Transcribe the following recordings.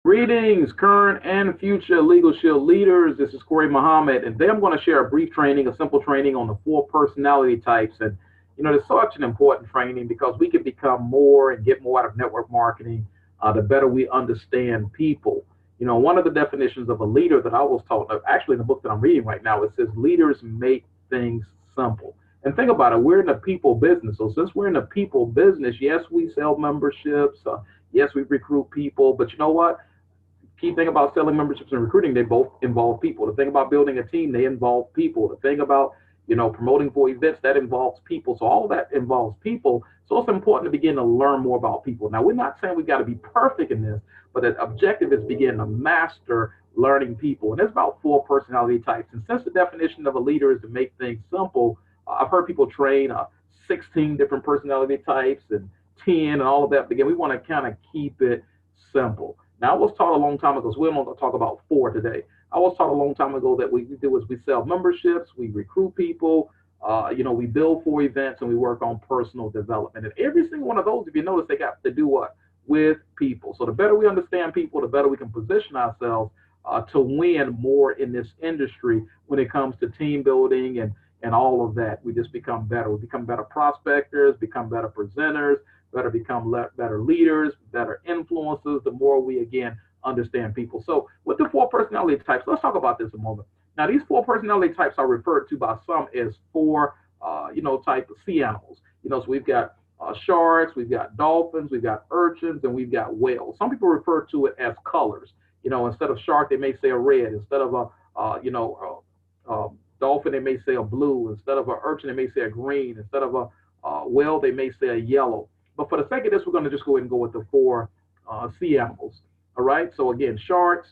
Greetings, current and future Legal Shield leaders. This is Corey Muhammed, and today I'm going to share a brief training, a simple training on the four personality types. And it's such an important training because we can become more and get more out of network marketing. The better we understand people. One of the definitions of a leader that I was taught, actually in the book that I'm reading right now, it says leaders make things simple. And think about it, we're in the people business. So since we're in the people business, yes, we sell memberships. Yes, we recruit people, but you know what? Key thing about selling memberships and recruiting, they both involve people. The thing about building a team, they involve people. The thing about promoting for events, that involves people. So all of that involves people. So it's important to begin to learn more about people. Now, we're not saying we got to be perfect in this, but the objective is begin to master learning people. And there's about four personality types. And since the definition of a leader is to make things simple, I've heard people train 16 different personality types and 10 and all of that. But again, we want to kind of keep it simple. Now, I was taught a long time ago, so we're going to talk about four today. I was taught a long time ago that we do is we sell memberships, we recruit people, we build for events, and we work on personal development. And every single one of those, if you notice, they got to do what? With people. So the better we understand people, the better we can position ourselves to win more in this industry when it comes to team building and all of that. We just become better. We become better prospectors, become better presenters, better become better leaders, better influencers, the more we, again, understand people. So with the four personality types, let's talk about this a moment. Now, these four personality types are referred to by some as four, type of sea animals. So we've got sharks, we've got dolphins, we've got urchins, and we've got whales. Some people refer to it as colors. Instead of shark, they may say a red. Instead of dolphin, they may say a blue. Instead of an urchin, they may say a green. Instead of a whale, they may say a yellow. But for the sake of this, we're going to just go ahead and go with the four sea animals. All right. So again, sharks,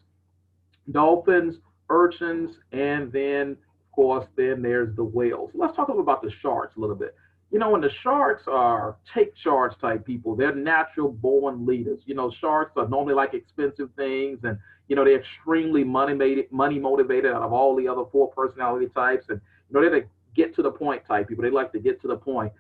dolphins, urchins, and then, of course, then there's the whales. Let's talk about the sharks a little bit. When the sharks are take charge type people, they're natural born leaders. Sharks are normally like expensive things, and they're extremely money motivated out of all the other four personality types, and they're the get to the point type people. They like to get to the point.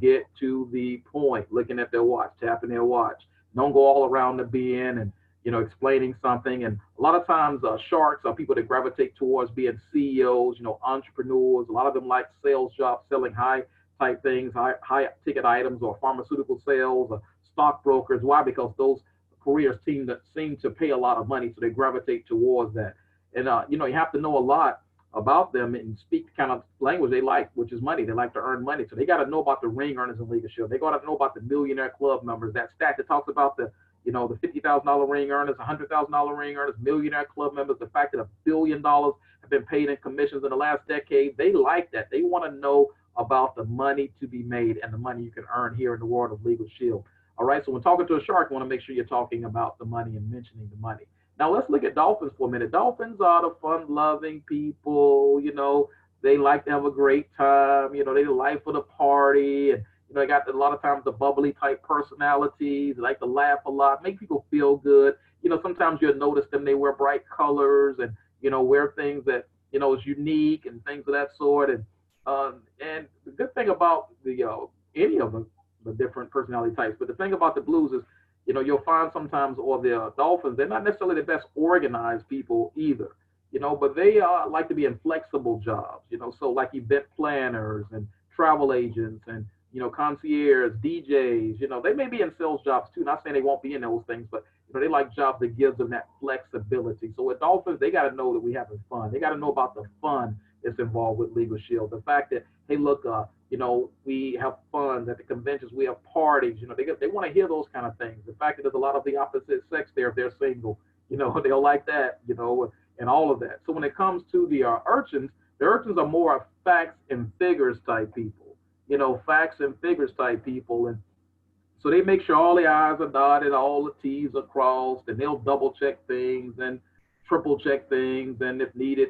Get to the point, looking at their watch, tapping their watch. Don't go all around the bend and, explaining something. And a lot of times, sharks are people that gravitate towards being CEOs, entrepreneurs. A lot of them like sales jobs, selling high type things, high ticket items, or pharmaceutical sales, or stockbrokers. Why? Because those careers seem to pay a lot of money, so they gravitate towards that. And, you have to know a lot about them and speak the kind of language they like, which is money. They like to earn money. So they got to know about the ring earners in leadership. They got to know about the millionaire club members, that stat that talks about the $50,000 ring earners, $100,000 ring earners, millionaire club members, the fact that $1 billion have been paid in commissions in the last decade. They like that. They want to know about the money to be made and the money you can earn here in the world of Legal Shield. All right. So when talking to a shark, you want to make sure you're talking about the money and mentioning the money. Now let's look at dolphins for a minute. Dolphins are the fun-loving people. They like to have a great time. They the life of the party, and they got a lot of times the bubbly type personalities. They like to laugh a lot, make people feel good. Sometimes you'll notice them. They wear bright colors and wear things that is unique and things of that sort. And the good thing about the any of the different personality types, but the thing about the blues is you'll find sometimes, or the dolphins, they're not necessarily the best organized people either, but they like to be in flexible jobs, so like event planners and travel agents and, concierge, DJs, they may be in sales jobs too. Not saying they won't be in those things, but, they like jobs that gives them that flexibility. So with dolphins, they got to know that we having fun. They got to know about the fun that's involved with Legal Shield. The fact that, hey, look, we have fun at the conventions, we have parties, they want to hear those kind of things. The fact that there's a lot of the opposite sex there if they're single, they'll like that, and all of that. So when it comes to the urchins are more facts and figures type people, facts and figures type people. And so they make sure all the I's are dotted, all the T's are crossed, and they'll double check things and triple check things, and if needed,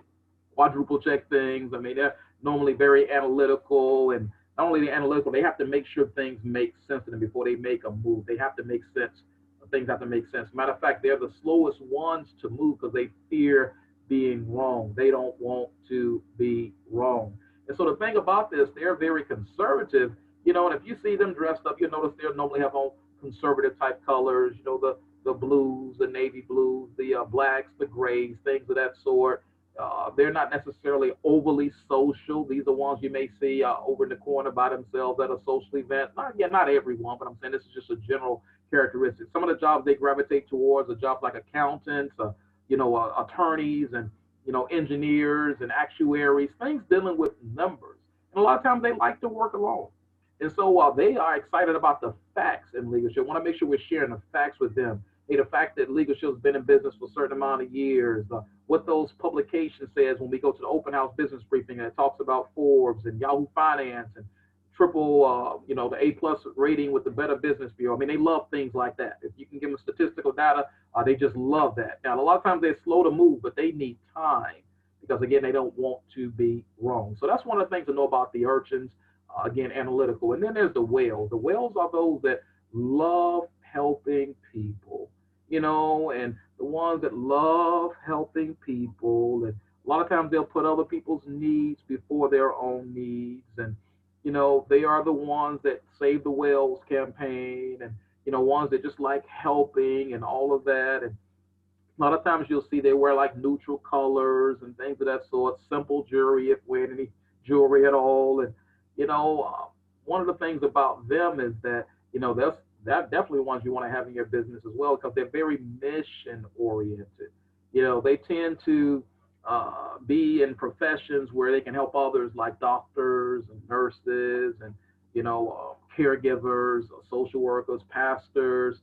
quadruple check things. I mean, they're normally very analytical, and not only the analytical, they have to make sure things make sense to them before they make a move. They have to make sense. Things have to make sense. Matter of fact, they're the slowest ones to move because they fear being wrong. They don't want to be wrong. And so the thing about this, they're very conservative, and if you see them dressed up, you'll notice they'll normally have on conservative type colors, the the blues, the navy blues, the blacks, the grays, things of that sort. They're not necessarily overly social. These are ones you may see over in the corner by themselves at a social event. Not, yeah, not everyone, but I'm saying this is just a general characteristic. Some of the jobs they gravitate towards are jobs like accountants, attorneys, and engineers and actuaries, things dealing with numbers. And a lot of times they like to work alone. And so while they are excited about the facts in leadership, I want to make sure we're sharing the facts with them. Hey, the fact that leadership's been in business for a certain amount of years, what those publications says when we go to the open house business briefing that talks about Forbes and Yahoo Finance and triple, the A plus rating with the Better Business Bureau. I mean, they love things like that. If you can give them statistical data, they just love that. Now, a lot of times they're slow to move, but they need time because again, they don't want to be wrong. So that's one of the things to know about the urchins. Again, analytical. And then there's the whales. The whales are those that love helping people, and the ones that love helping people. And a lot of times they'll put other people's needs before their own needs. And, they are the ones that Save the Whales campaign and, ones that just like helping and all of that. And a lot of times you'll see they wear like neutral colors and things of that sort, simple jewelry if wearing any jewelry at all. And, one of the things about them is that, that's definitely ones you want to have in your business as well because they're very mission oriented. They tend to be in professions where they can help others like doctors and nurses and, caregivers, social workers, pastors,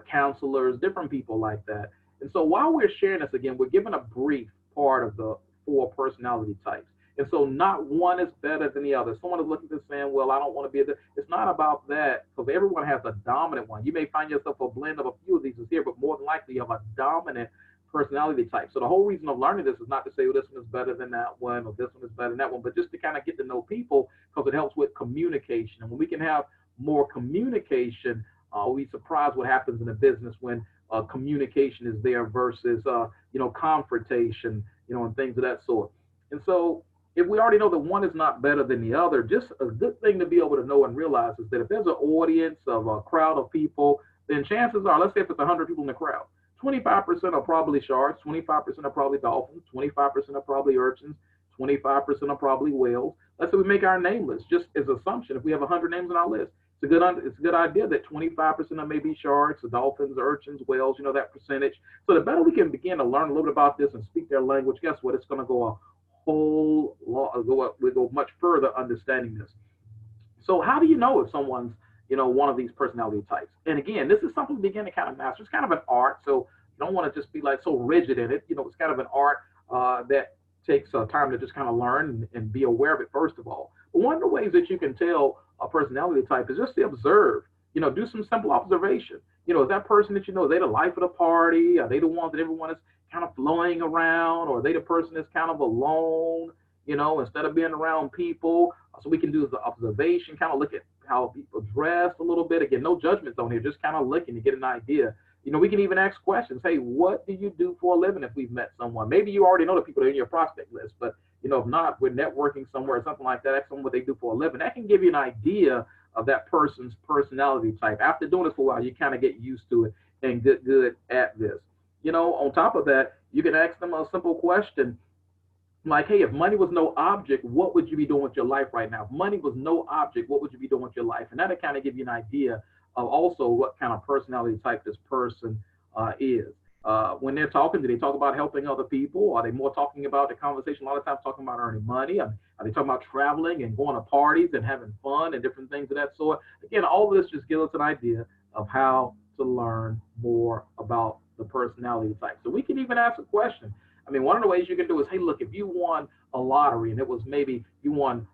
counselors, different people like that. And so while we're sharing this again, we're giving a brief part of the four personality types. And so not one is better than the other. Someone is looking at this saying, well, I don't want to be a, it's not about that because everyone has a dominant one. You may find yourself a blend of a few of these is here, but more than likely you have a dominant personality type. So the whole reason of learning this is not to say, well, this one is better than that one or this one is better than that one, but just to kind of get to know people because it helps with communication. And when we can have more communication, we surprise what happens in a business when communication is there versus, confrontation, and things of that sort. And so if we already know that one is not better than the other, just a good thing to be able to know and realize is that if there's an audience of a crowd of people, then chances are, let's say if it's 100 people in the crowd, 25% are probably sharks, 25% are probably dolphins, 25% are probably urchins, 25% are probably whales. Let's say we make our name list just as assumption. If we have 100 names on our list, it's a good idea that 25% of maybe sharks, dolphins, urchins, whales, that percentage. So the better we can begin to learn a little bit about this and speak their language, guess what? It's going to go a whole lot, we'll go much further understanding this. So how do you know if someone's, one of these personality types? And again, this is something to begin to kind of master. It's kind of an art. So you don't want to just be like so rigid in it. It's kind of an art that takes time to just kind of learn and be aware of it, first of all. But one of the ways that you can tell a personality type is just to observe, do some simple observation. Is that person that are they the life of the party? Are they the ones that everyone is kind of flowing around? Or are they the person that's kind of alone, instead of being around people? So we can do the observation, kind of look at how people dress a little bit. Again, no judgments on here, just kind of looking to get an idea. We can even ask questions. Hey, what do you do for a living if we've met someone? Maybe you already know the people that are in your prospect list, but if not, we're networking somewhere or something like that. Ask someone what they do for a living. That can give you an idea of that person's personality type. After doing this for a while, you kind of get used to it and get good at this. On top of that, you can ask them a simple question like, hey, if money was no object, what would you be doing with your life right now? If money was no object, what would you be doing with your life? And that'll kind of give you an idea of also what kind of personality type this person is. When they're talking, do they talk about helping other people? Are they more talking about the conversation? A lot of times talking about earning money. Are they talking about traveling and going to parties and having fun and different things of that sort? Again, all of this just gives us an idea of how to learn more about the personality type. So we can even ask a question. One of the ways you can do is, hey, look, if you won a lottery and it was maybe you won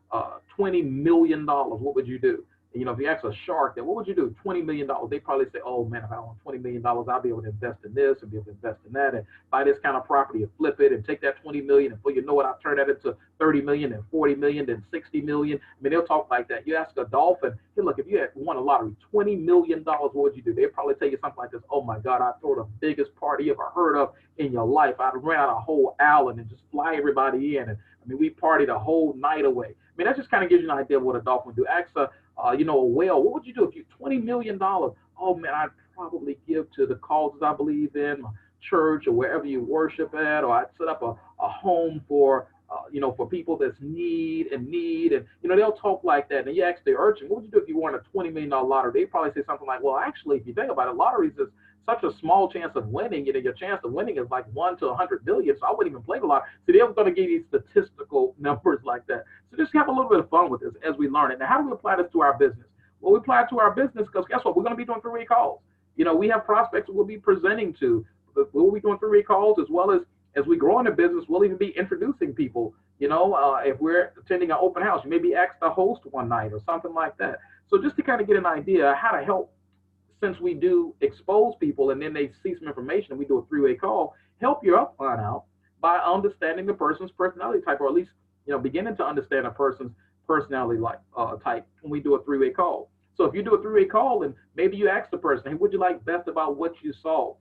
$20 million, what would you do? If you ask a shark that, what would you do? $20 million. They probably say, oh man, if I won $20 million, I'll be able to invest in this and be able to invest in that and buy this kind of property and flip it and take that 20 million and before you know it, I'll turn that into 30 million and 40 million, then 60 million. They'll talk like that. You ask a dolphin, hey, look, if you had won a lottery, $20 million, what would you do? They'll probably tell you something like this. Oh my God, I'd throw the biggest party you ever heard of in your life. I'd rent out a whole island and just fly everybody in. And we partied a whole night away. That just kind of gives you an idea of what a dolphin would do. Ask a whale, what would you do if you $20 million? Oh man, I'd probably give to the causes I believe in, my church or wherever you worship at, or I'd set up a home for for people that's need, and they'll talk like that. And you ask the urchin, what would you do if you won a $20 million lottery? They probably say something like, well, actually, if you think about it, lotteries is such a small chance of winning. Your chance of winning is like 1 to 100 billion. So I wouldn't even play the lottery. So they're going to give you statistical numbers like that. So just have a little bit of fun with this as we learn it. Now, how do we apply this to our business? Well, we apply it to our business because guess what? We're going to be doing three-way calls. We have prospects we'll be presenting to. We'll be doing three-way calls as we grow in the business. We'll even be introducing people. If we're attending an open house, you may be asked to host one night or something like that. So just to kind of get an idea how to help, since we do expose people and then they see some information and we do a three-way call, help your upline out by understanding the person's personality type, or at least beginning to understand a person's personality type when we do a three-way call. So if you do a three-way call and maybe you ask the person, hey, what do you like best about what you saw?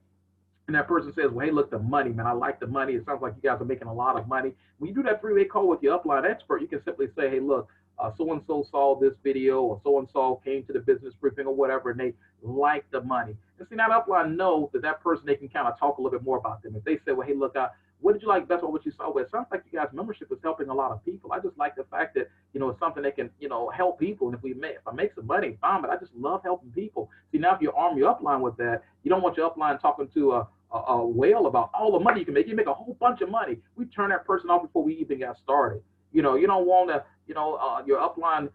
And that person says, well, hey, look, the money, man, I like the money. It sounds like you guys are making a lot of money. When you do that three-way call with your upline expert, you can simply say, hey, look, so-and-so saw this video, or so-and-so came to the business briefing or whatever, and they like the money. And see, now the upline knows that person, they can kind of talk a little bit more about them. If they say, well, hey, look, what did you like best about what you saw? Well, it sounds like you guys' membership is helping a lot of people. I just like the fact that, it's something that can, help people. And if I make some money, fine, but I just love helping people. See, now if you arm your upline with that, you don't want your upline talking to a whale about all the money you can make. You make a whole bunch of money. We turn that person off before we even got started. You don't want to, your upline,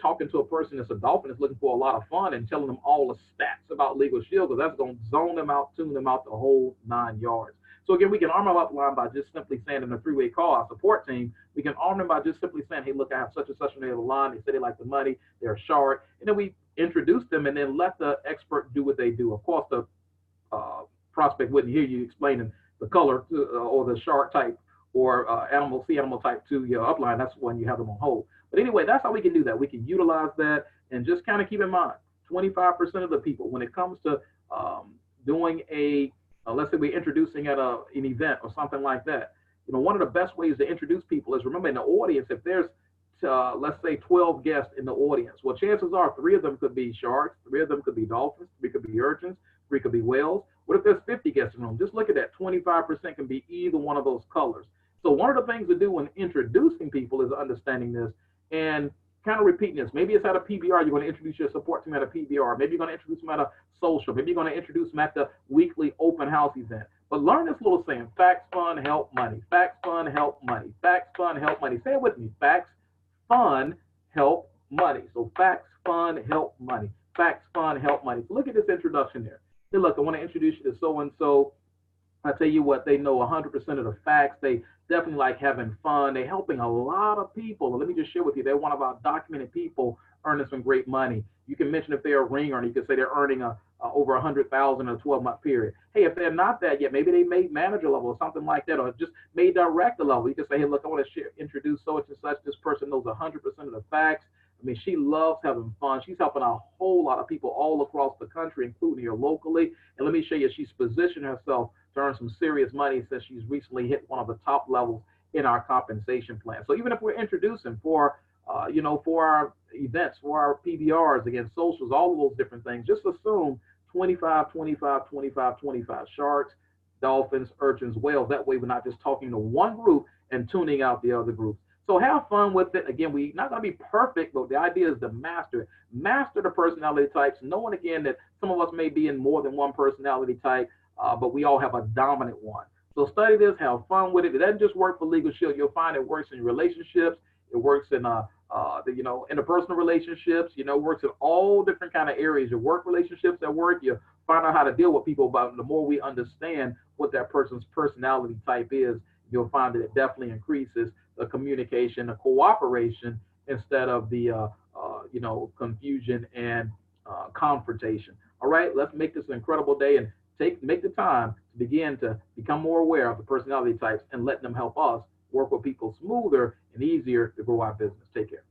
talking to a person that's a dolphin that's looking for a lot of fun and telling them all the stats about Legal Shield, because that's going to zone them out, tune them out the whole 9 yards. So again, we can arm our upline by just simply saying in a three-way call, our support team, we can arm them by just simply saying, hey, look, I have such and such on the line. They say they like the money. They're short. And then we introduce them and then let the expert do what they do. Of course, the prospect wouldn't hear you explaining the color or the shark type or sea animal type to your upline. That's when you have them on hold. But anyway, that's how we can do that. We can utilize that, and just kind of keep in mind, 25% of the people, when it comes to doing let's say we're introducing at an event or something like that, one of the best ways to introduce people is, remember, in the audience, if there's let's say 12 guests in the audience, well, chances are 3 of them could be sharks, 3 of them could be dolphins, 3 could be urchins, 3 could be whales. What if there's 50 guests in the room? Just look at that. 25% can be either one of those colors. So one of the things to do when introducing people is understanding this and kind of repeating this. Maybe it's at a PBR. You're going to introduce your support team at a PBR. Maybe you're going to introduce them at a social. Maybe you're going to introduce them at the weekly open house event. But learn this little saying: facts, fun, help, money. Facts, fun, help, money. Facts, fun, help, money. Say it with me: facts, fun, help, money. So facts, fun, help, money. Facts, fun, help, money. So look at this introduction there. Hey, look, I want to introduce you to so-and-so. I tell you what, they know 100% of the facts. They definitely like having fun. They're helping a lot of people. And let me just share with you, they're one of our documented people earning some great money. You can mention if they're a ring earner. You can say they're earning over 100,000 in a 12-month period. Hey, if they're not that yet, maybe they made manager level or something like that, or just made director level. You can say, hey, look, I want to introduce so and such. This person knows 100% of the facts. I mean, she loves having fun. She's helping a whole lot of people all across the country, including here locally. And let me show you, she's positioned herself to earn some serious money since she's recently hit one of the top levels in our compensation plan. So even if we're introducing for our events, for our PBRs, again, socials, all of those different things, just assume 25, 25, 25, 25 sharks, dolphins, urchins, whales. That way we're not just talking to one group and tuning out the other groups. So have fun with it. Again, we're not going to be perfect, but the idea is to master it. Master the personality types, knowing again that some of us may be in more than one personality type, but we all have a dominant one. So study this, have fun with it. It doesn't just work for Legal Shield. You'll find it works in relationships. It works in interpersonal relationships. Works in all different kind of areas. Your work relationships at work, you find out how to deal with people. But the more we understand what that person's personality type is, you'll find that it definitely increases the communication, the cooperation, instead of the confusion and confrontation. All right, let's make this an incredible day and make the time to begin to become more aware of the personality types and let them help us work with people smoother and easier to grow our business. Take care.